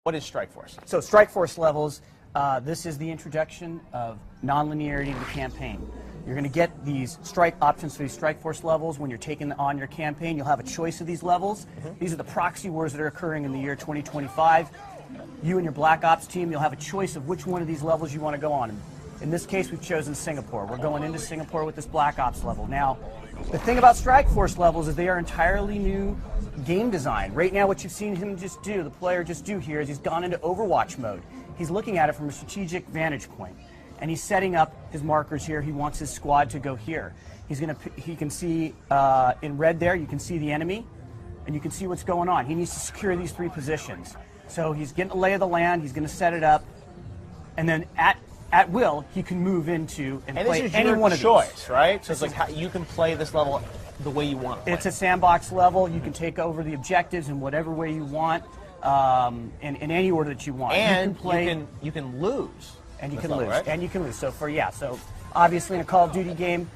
What is Strike Force? So Strike Force levels, this is the introduction of nonlinearity to the campaign. You're going to get these strike options for these Strike Force levels when you're taking on your campaign. You'll have a choice of these levels. These are the proxy wars that are occurring in the year 2025. You and your Black Ops team, you'll have a choice of which one of these levels you want to go on. In this case, we've chosen Singapore. We're going into Singapore with this Black Ops level. Now, the thing about Strike Force levels is they are entirely new game design. Right now, what you've seen him just do, the player just do here, is he's gone into Overwatch mode. He's looking at it from a strategic vantage point, and he's setting up his markers here. He wants his squad to go here. He can see in red there, you can see the enemy, and you can see what's going on. He needs to secure these 3 positions. So he's getting a lay of the land, he's going to set it up, and then at will, he can move into and play any one of these. Choice, right? So it's like how you can play this level the way you want. It's a sandbox level. You can take over the objectives in whatever way you want, in any order that you want. And you can play, you can lose. And you can level, lose. Right? And you can lose. So so obviously in a Call of Duty game,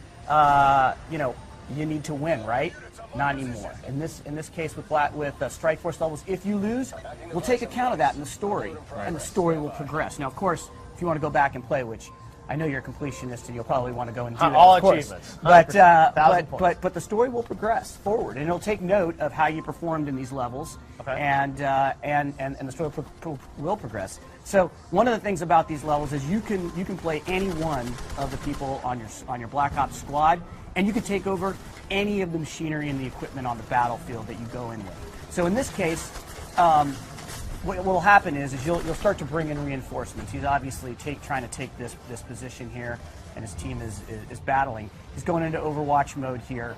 you need to win, right? Not anymore. In this case with Strike Force levels, if you lose, we'll take account of that in the story, and the story will progress. Now, of course, if you want to go back and play, which I know you're a completionist and you'll probably want to go and do that, all of course. achievements. But the story will progress forward, and it'll take note of how you performed in these levels, and the story will progress. So one of the things about these levels is you can play any one of the people on your Black Ops squad, and you can take over any of the machinery and the equipment on the battlefield that you go in with. So in this case, what will happen is you'll start to bring in reinforcements. He's obviously trying to take this position here, and his team is battling. He's going into Overwatch mode here.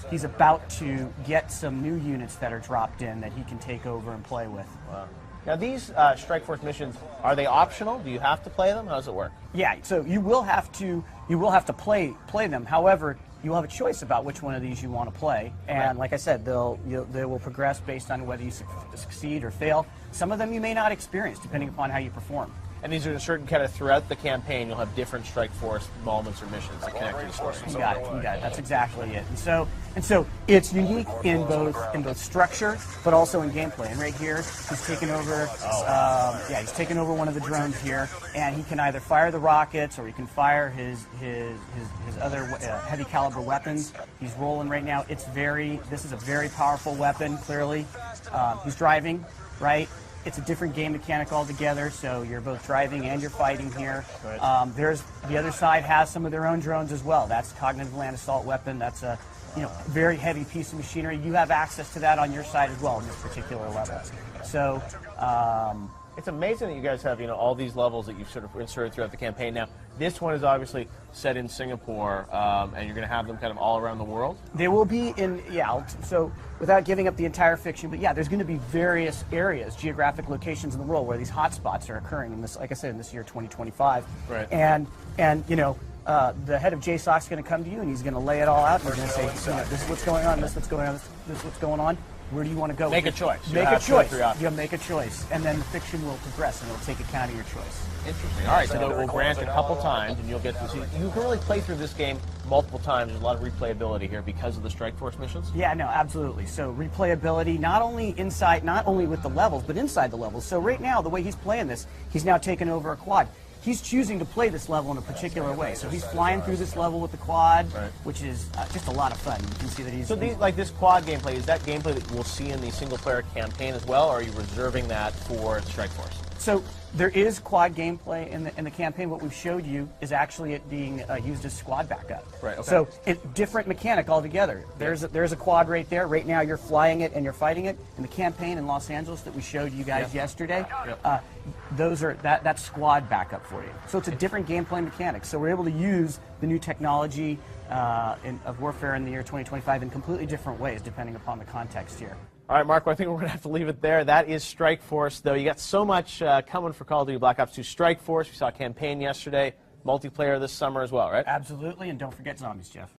He's about to get some new units that are dropped in that he can take over and play with. Wow. Now these Strike Force missions, are they optional? Do you have to play them? How does it work? Yeah, so you will have to play them. However, you'll have a choice about which one of these you want to play, and like I said, they will progress based on whether you succeed or fail. Some of them you may not experience, depending upon how you perform. And these are certain kind of throughout the campaign, you'll have different Strike Force moments or missions that connect to the story. You got it. That's exactly it. And so it's unique in both structure, but also in gameplay. And right here, he's taking over. He's taking over one of the drones here, and he can either fire the rockets or he can fire his other heavy caliber weapons. He's rolling right now. This is a very powerful weapon. Clearly, he's driving, right? It's a different game mechanic altogether, so you're both driving and you're fighting here. Right. The other side has some of their own drones as well. That's a cognitive land assault weapon. That's a very heavy piece of machinery. You have access to that on your side as well in this particular level. So it's amazing that you guys have all these levels that you've sort of inserted throughout the campaign. Now, this one is obviously set in Singapore, and you're going to have them kind of all around the world? They will be so without giving up the entire fiction, but there's going to be various areas, geographic locations in the world where these hotspots are occurring in this, like I said, in this year 2025. Right. And the head of JSOC is going to come to you and he's going to lay it all out and he's going to say, this is what's going on, this is what's going on, this is what's going on. Where do you want to go? Make a choice. Make a choice. You make a choice, and then the fiction will progress, and it'll take account of your choice. Interesting. All right, so we'll grant a couple times, and you'll get to see. You can really play through this game multiple times. There's a lot of replayability here because of the Strike Force missions. Yeah, no, absolutely. So replayability, not only with the levels, but inside the levels. So right now, the way he's playing this, he's now taken over a quad. He's choosing to play this level in a particular way. So he's flying through this level with the quad, which is just a lot of fun. You can see that he's... So this quad gameplay, is that gameplay that we'll see in the single-player campaign as well, or are you reserving that for Strike Force? So there is quad gameplay in the campaign. What we've showed you is actually it being used as squad backup. Right. Okay. So it's different mechanic altogether. There's a quad right there. Right now you're flying it and you're fighting it. In the campaign in Los Angeles that we showed you guys yesterday, that's squad backup for you. So it's a different gameplay mechanic. So we're able to use the new technology of warfare in the year 2025 in completely different ways depending upon the context here. All right, Marco, I think we're going to have to leave it there. That is Strike Force, though. You got so much coming for Call of Duty Black Ops 2. Strike Force, we saw a campaign yesterday, multiplayer this summer as well, right? Absolutely, and don't forget zombies, Jeff.